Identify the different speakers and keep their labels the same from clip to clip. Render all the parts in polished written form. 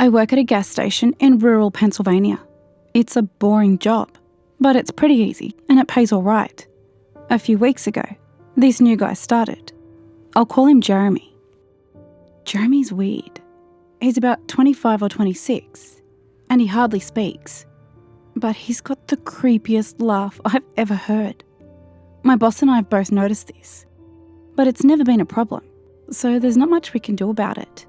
Speaker 1: I work at a gas station in rural Pennsylvania. It's a boring job, but it's pretty easy and it pays all right. A few weeks ago, this new guy started. I'll call him Jeremy. Jeremy's weird. He's about 25 or 26, and he hardly speaks. But he's got the creepiest laugh I've ever heard. My boss and I have both noticed this, but it's never been a problem, so there's not much we can do about it.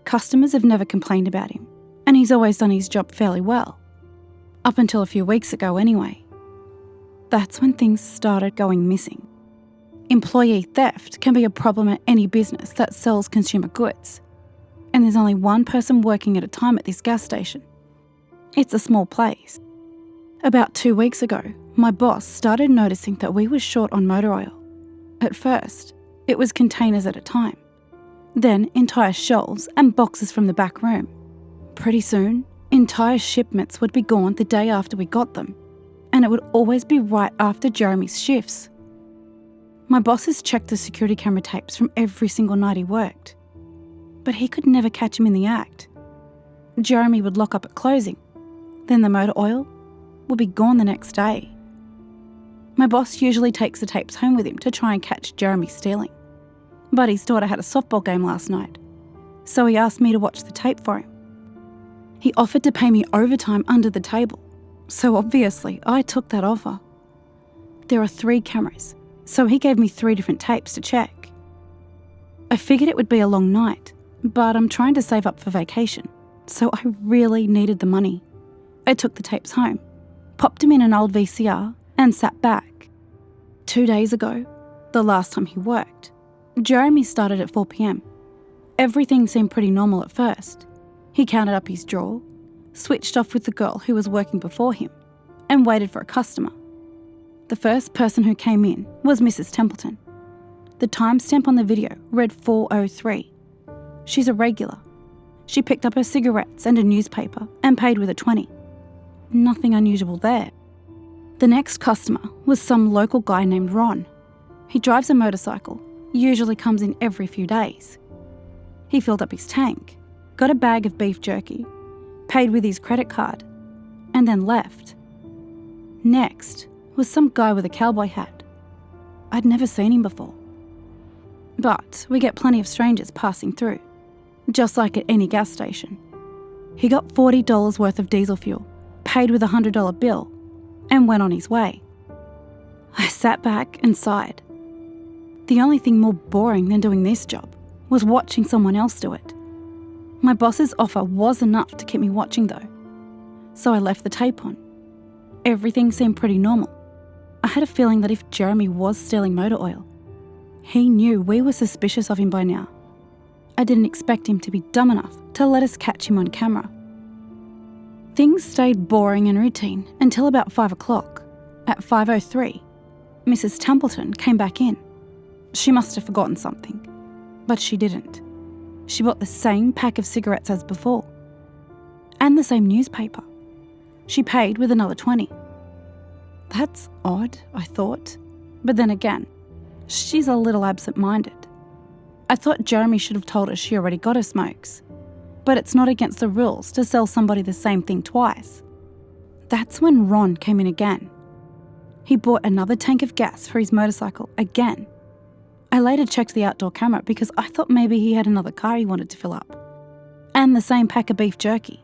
Speaker 1: Customers have never complained about him, and he's always done his job fairly well. Up until a few weeks ago anyway. That's when things started going missing. Employee theft can be a problem at any business that sells consumer goods, and there's only one person working at a time at this gas station. It's a small place. About 2 weeks ago, my boss started noticing that we were short on motor oil. At first, it was containers at a time, then entire shelves and boxes from the back room. Pretty soon, entire shipments would be gone the day after we got them, and it would always be right after Jeremy's shifts. My boss has checked the security camera tapes from every single night he worked, but he could never catch him in the act. Jeremy would lock up at closing, then the motor oil would be gone the next day. My boss usually takes the tapes home with him to try and catch Jeremy stealing, but his daughter had a softball game last night, so he asked me to watch the tape for him. He offered to pay me overtime under the table, so obviously I took that offer. There are 3 cameras, so he gave me 3 different tapes to check. I figured it would be a long night, but I'm trying to save up for vacation, so I really needed the money. I took the tapes home, popped them in an old VCR, and sat back. 2 days ago, the last time he worked, Jeremy started at 4 p.m. Everything seemed pretty normal at first. He counted up his drawer, switched off with the girl who was working before him, and waited for a customer. The first person who came in was Mrs. Templeton. The timestamp on the video read 4:03. She's a regular. She picked up her cigarettes and a newspaper and paid with a 20. Nothing unusual there. The next customer was some local guy named Ron. He drives a motorcycle, usually comes in every few days. He filled up his tank, got a bag of beef jerky, paid with his credit card, and then left. Next was some guy with a cowboy hat. I'd never seen him before. But we get plenty of strangers passing through, just like at any gas station. He got $40 worth of diesel fuel, paid with a $100 bill, and went on his way. I sat back and sighed. The only thing more boring than doing this job was watching someone else do it. My boss's offer was enough to keep me watching though, so I left the tape on. Everything seemed pretty normal. I had a feeling that if Jeremy was stealing motor oil, he knew we were suspicious of him by now. I didn't expect him to be dumb enough to let us catch him on camera. Things stayed boring and routine until about 5 o'clock. At 5:03, Mrs. Templeton came back in. She must have forgotten something, but she didn't. She bought the same pack of cigarettes as before, and the same newspaper. She paid with another 20. That's odd, I thought, but then again, she's a little absent-minded. I thought Jeremy should have told her she already got her smokes, but it's not against the rules to sell somebody the same thing twice. That's when Ron came in again. He bought another tank of gas for his motorcycle again. I later checked the outdoor camera because I thought maybe he had another car he wanted to fill up. And the same pack of beef jerky.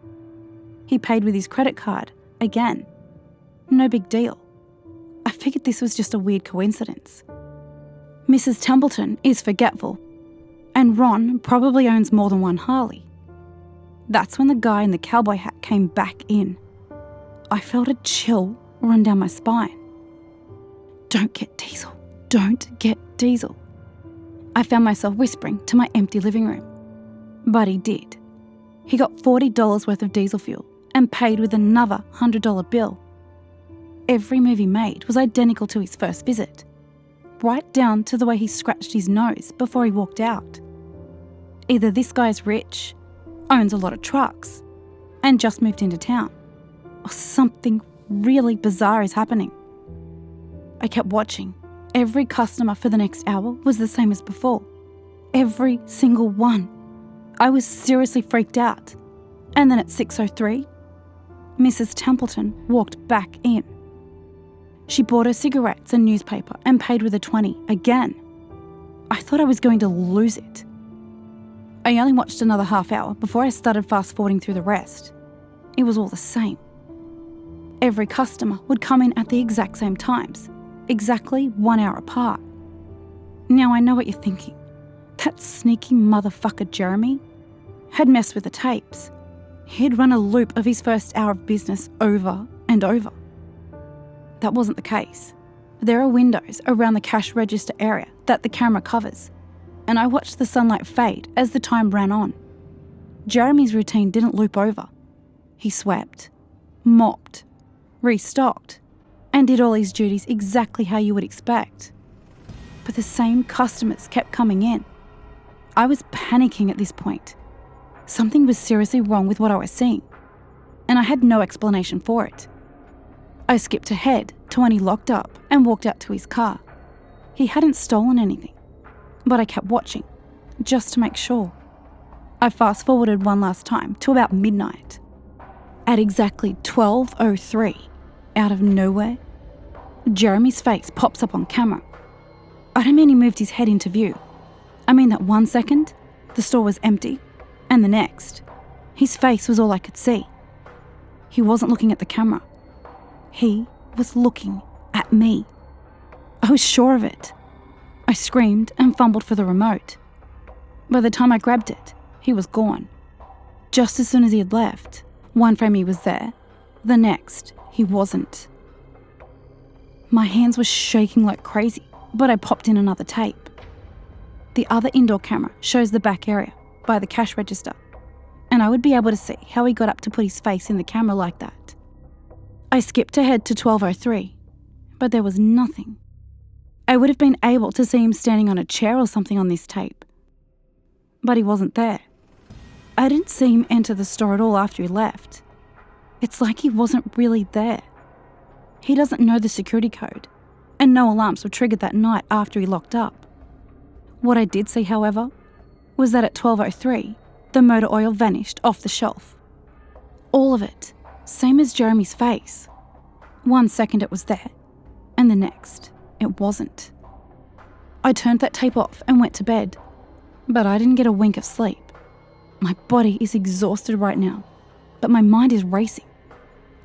Speaker 1: He paid with his credit card again. No big deal. I figured this was just a weird coincidence. Mrs. Templeton is forgetful, and Ron probably owns more than one Harley. That's when the guy in the cowboy hat came back in. I felt a chill run down my spine. Don't get diesel. Don't get diesel. I found myself whispering to my empty living room. But he did. He got $40 worth of diesel fuel and paid with another $100 bill. Every move he made was identical to his first visit, right down to the way he scratched his nose before he walked out. Either this guy's rich, owns a lot of trucks, and just moved into town, or something really bizarre is happening. I kept watching. Every customer for the next hour was the same as before. Every single one. I was seriously freaked out. And then at 6:03, Mrs. Templeton walked back in. She bought her cigarettes and newspaper and paid with a 20 again. I thought I was going to lose it. I only watched another half hour before I started fast forwarding through the rest. It was all the same. Every customer would come in at the exact same times, exactly 1 hour apart. Now I know what you're thinking. That sneaky motherfucker Jeremy had messed with the tapes. He'd run a loop of his first hour of business over and over. That wasn't the case. There are windows around the cash register area that the camera covers, and I watched the sunlight fade as the time ran on. Jeremy's routine didn't loop over. He swept, mopped, restocked, and did all his duties exactly how you would expect. But the same customers kept coming in. I was panicking at this point. Something was seriously wrong with what I was seeing, and I had no explanation for it. I skipped ahead to when he locked up and walked out to his car. He hadn't stolen anything, but I kept watching, just to make sure. I fast forwarded one last time to about midnight. At exactly 12:03, out of nowhere, Jeremy's face pops up on camera. I don't mean he moved his head into view. I mean that 1 second, the store was empty, and the next, his face was all I could see. He wasn't looking at the camera. He was looking at me. I was sure of it. I screamed and fumbled for the remote. By the time I grabbed it, he was gone. Just as soon as he had left, one frame he was there, the next he wasn't. My hands were shaking like crazy, but I popped in another tape. The other indoor camera shows the back area by the cash register, and I would be able to see how he got up to put his face in the camera like that. I skipped ahead to 12:03, but there was nothing. I would have been able to see him standing on a chair or something on this tape, but he wasn't there. I didn't see him enter the store at all after he left. It's like he wasn't really there. He doesn't know the security code, and no alarms were triggered that night after he locked up. What I did see, however, was that at 12:03, the motor oil vanished off the shelf. All of it, same as Jeremy's face. 1 second it was there, and the next, it wasn't. I turned that tape off and went to bed, but I didn't get a wink of sleep. My body is exhausted right now, but my mind is racing.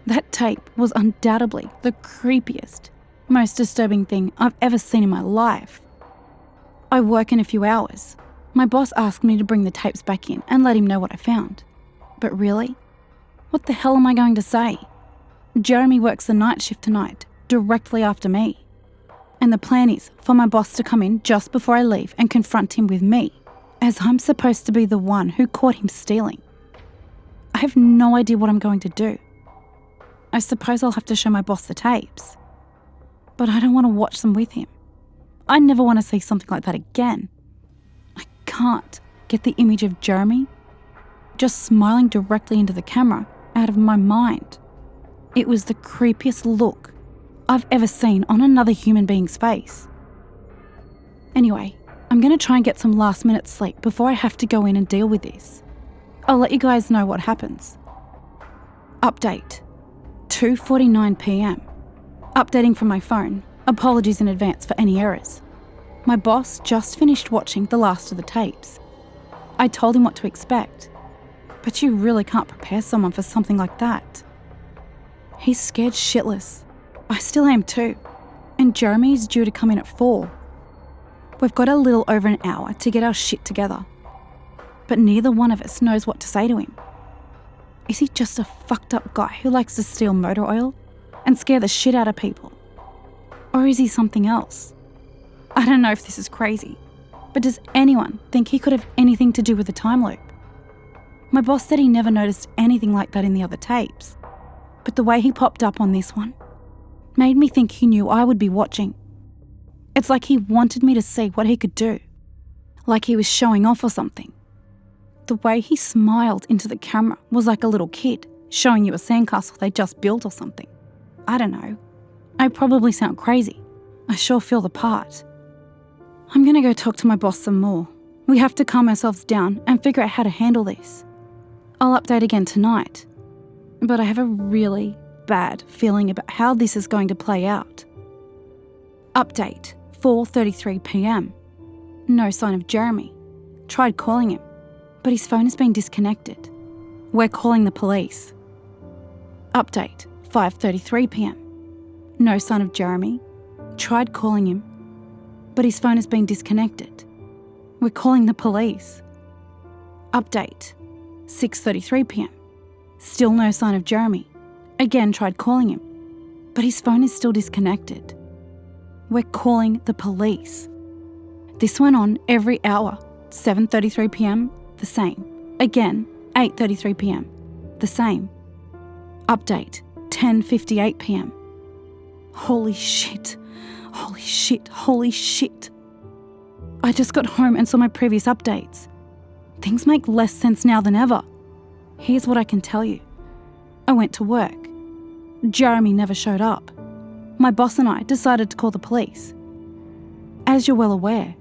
Speaker 1: That tape was undoubtedly the creepiest, most disturbing thing I've ever seen in my life. I work in a few hours. My boss asked me to bring the tapes back in and let him know what I found. But really? What the hell am I going to say? Jeremy works the night shift tonight, directly after me. And the plan is for my boss to come in just before I leave and confront him with me, as I'm supposed to be the one who caught him stealing. I have no idea what I'm going to do. I suppose I'll have to show my boss the tapes. But I don't want to watch them with him. I never want to see something like that again. I can't get the image of Jeremy just smiling directly into the camera out of my mind. It was the creepiest look I've ever seen on another human being's face. Anyway, I'm going to try and get some last-minute sleep before I have to go in and deal with this. I'll let you guys know what happens. Update. 2:49 p.m. Updating from my phone. Apologies in advance for any errors. My boss just finished watching the last of the tapes. I told him what to expect, but you really can't prepare someone for something like that. He's scared shitless. I still am too, and Jeremy is due to come in at 4. We've got a little over an hour to get our shit together, but neither one of us knows what to say to him. Is he just a fucked up guy who likes to steal motor oil and scare the shit out of people? Or is he something else? I don't know if this is crazy, but does anyone think he could have anything to do with the time loop? My boss said he never noticed anything like that in the other tapes, but the way he popped up on this one made me think he knew I would be watching. It's like he wanted me to see what he could do, like he was showing off or something. The way he smiled into the camera was like a little kid showing you a sandcastle they just built or something. I don't know. I probably sound crazy. I sure feel the part. I'm going to go talk to my boss some more. We have to calm ourselves down and figure out how to handle this. I'll update again tonight, but I have a really bad feeling about how this is going to play out. Update, 4:33 p.m. No sign of Jeremy. Tried calling him, but his phone has been disconnected. We're calling the police. Update, 5:33 p.m. No sign of Jeremy. Tried calling him, but his phone has been disconnected. We're calling the police. Update, 6:33 p.m. Still no sign of Jeremy. Again tried calling him, but his phone is still disconnected. We're calling the police. This went on every hour. 7:33 p.m, the same. Again, 8:33 p.m, the same. Update, 10:58 p.m. Holy shit, holy shit, holy shit. I just got home and saw my previous updates. Things make less sense now than ever. Here's what I can tell you. I went to work. Jeremy never showed up. My boss and I decided to call the police. As you're well aware,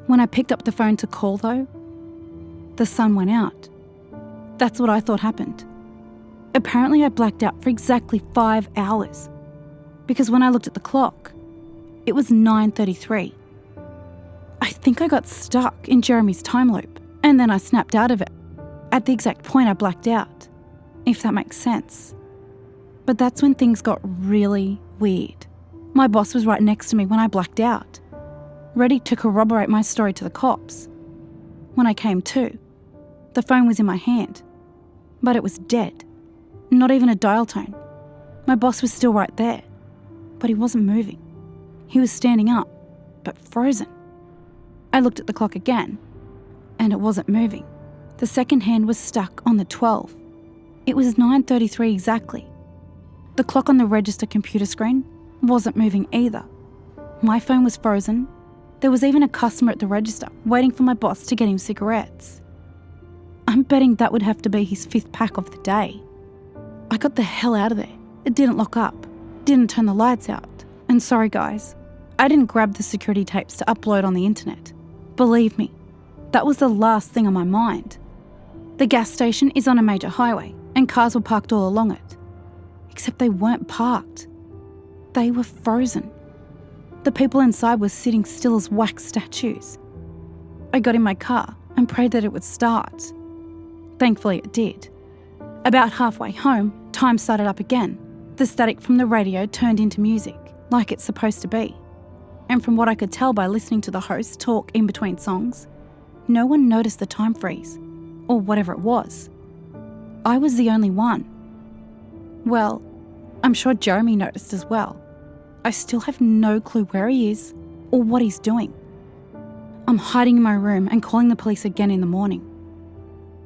Speaker 1: when I picked up the phone to call though, the sun went out. That's what I thought happened. Apparently I blacked out for exactly 5 hours, because when I looked at the clock, it was 9:33. I think I got stuck in Jeremy's time loop, and then I snapped out of it at the exact point I blacked out, if that makes sense. But that's when things got really weird. My boss was right next to me when I blacked out, ready to corroborate my story to the cops. When I came to, the phone was in my hand, but it was dead. Not even a dial tone. My boss was still right there, but he wasn't moving. He was standing up, but frozen. I looked at the clock again, and it wasn't moving. The second hand was stuck on the 12. It was 9:33 exactly. The clock on the register computer screen wasn't moving either. My phone was frozen. There was even a customer at the register waiting for my boss to get him cigarettes. I'm betting that would have to be his 5th pack of the day. I got the hell out of there. It didn't lock up, didn't turn the lights out. And sorry guys, I didn't grab the security tapes to upload on the internet. Believe me, that was the last thing on my mind. The gas station is on a major highway and cars were parked all along it. Except they weren't parked. They were frozen. The people inside were sitting still as wax statues. I got in my car and prayed that it would start. Thankfully it did. About halfway home, time started up again. The static from the radio turned into music, like it's supposed to be. And from what I could tell by listening to the host talk in between songs, no one noticed the time freeze, or whatever it was. I was the only one. Well, I'm sure Jeremy noticed as well. I still have no clue where he is or what he's doing. I'm hiding in my room and calling the police again in the morning.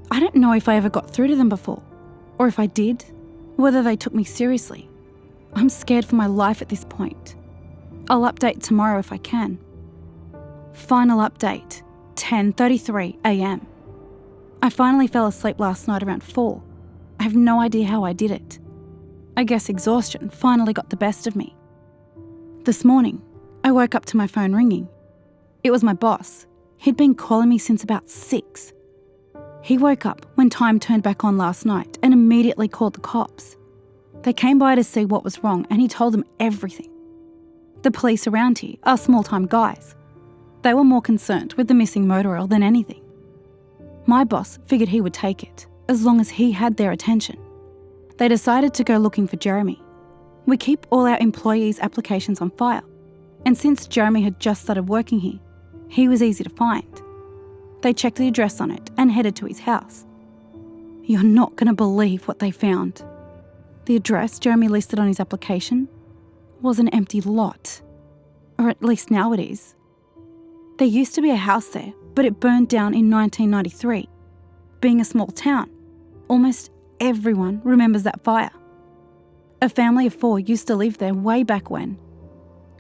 Speaker 1: I don't know if I ever got through to them before, or if I did, whether they took me seriously. I'm scared for my life at this point. I'll update tomorrow if I can. Final update, 10:33 a.m. I finally fell asleep last night around 4. I have no idea how I did it. I guess exhaustion finally got the best of me. This morning, I woke up to my phone ringing. It was my boss. He'd been calling me since about 6. He woke up when time turned back on last night and immediately called the cops. They came by to see what was wrong and he told them everything. The police around here are small-time guys. They were more concerned with the missing motor oil than anything. My boss figured he would take it, as long as he had their attention. They decided to go looking for Jeremy. We keep all our employees' applications on file, and since Jeremy had just started working here, he was easy to find. They checked the address on it and headed to his house. You're not going to believe what they found. The address Jeremy listed on his application was an empty lot. Or at least now it is. There used to be a house there, but it burned down in 1993. Being a small town, almost everyone remembers that fire. A family of 4 used to live there way back when.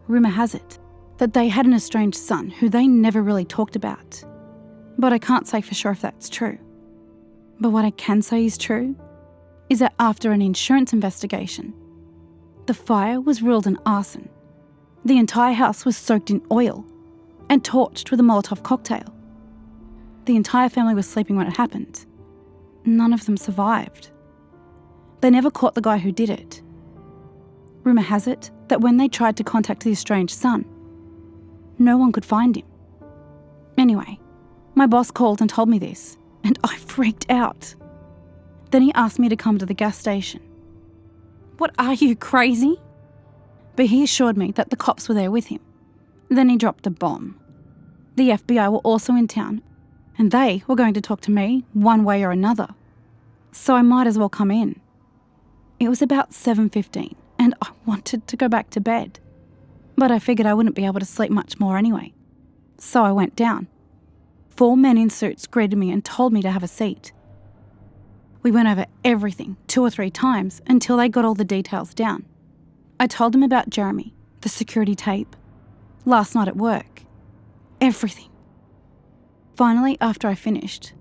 Speaker 1: Rumour has it that they had an estranged son who they never really talked about. But I can't say for sure if that's true. But what I can say is true is that after an insurance investigation, the fire was ruled an arson. The entire house was soaked in oil and torched with a Molotov cocktail. The entire family was sleeping when it happened. none of them survived. They never caught the guy who did it. Rumour has it that when they tried to contact the estranged son, no one could find him. Anyway, my boss called and told me this, and I freaked out. Then he asked me to come to the gas station. What, are you crazy? But he assured me that the cops were there with him. Then he dropped a bomb. The FBI were also in town, and they were going to talk to me one way or another. So I might as well come in. It was about 7:15, and I wanted to go back to bed. But I figured I wouldn't be able to sleep much more anyway. So I went down. 4 men in suits greeted me and told me to have a seat. We went over everything 2 or 3 times until they got all the details down. I told them about Jeremy, the security tape, last night at work, everything. Finally, after I finished,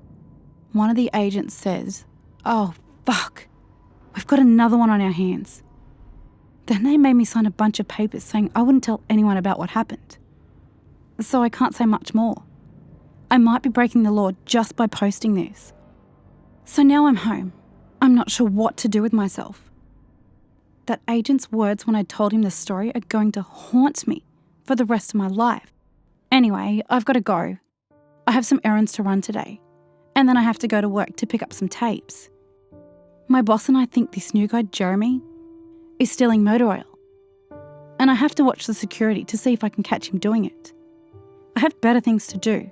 Speaker 1: one of the agents says, "Oh, fuck, we've got another one on our hands." Then they made me sign a bunch of papers saying I wouldn't tell anyone about what happened. So I can't say much more. I might be breaking the law just by posting this. So now I'm home. I'm not sure what to do with myself. That agent's words when I told him the story are going to haunt me for the rest of my life. Anyway, I've got to go. I have some errands to run today, and then I have to go to work to pick up some tapes. My boss and I think this new guy, Jeremy, is stealing motor oil, and I have to watch the security to see if I can catch him doing it. I have better things to do,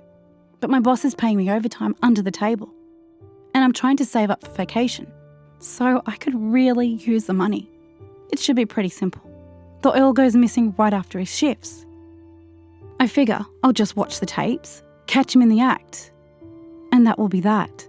Speaker 1: but my boss is paying me overtime under the table, and I'm trying to save up for vacation, so I could really use the money. It should be pretty simple. The oil goes missing right after his shifts. I figure I'll just watch the tapes, catch him in the act, and that will be that.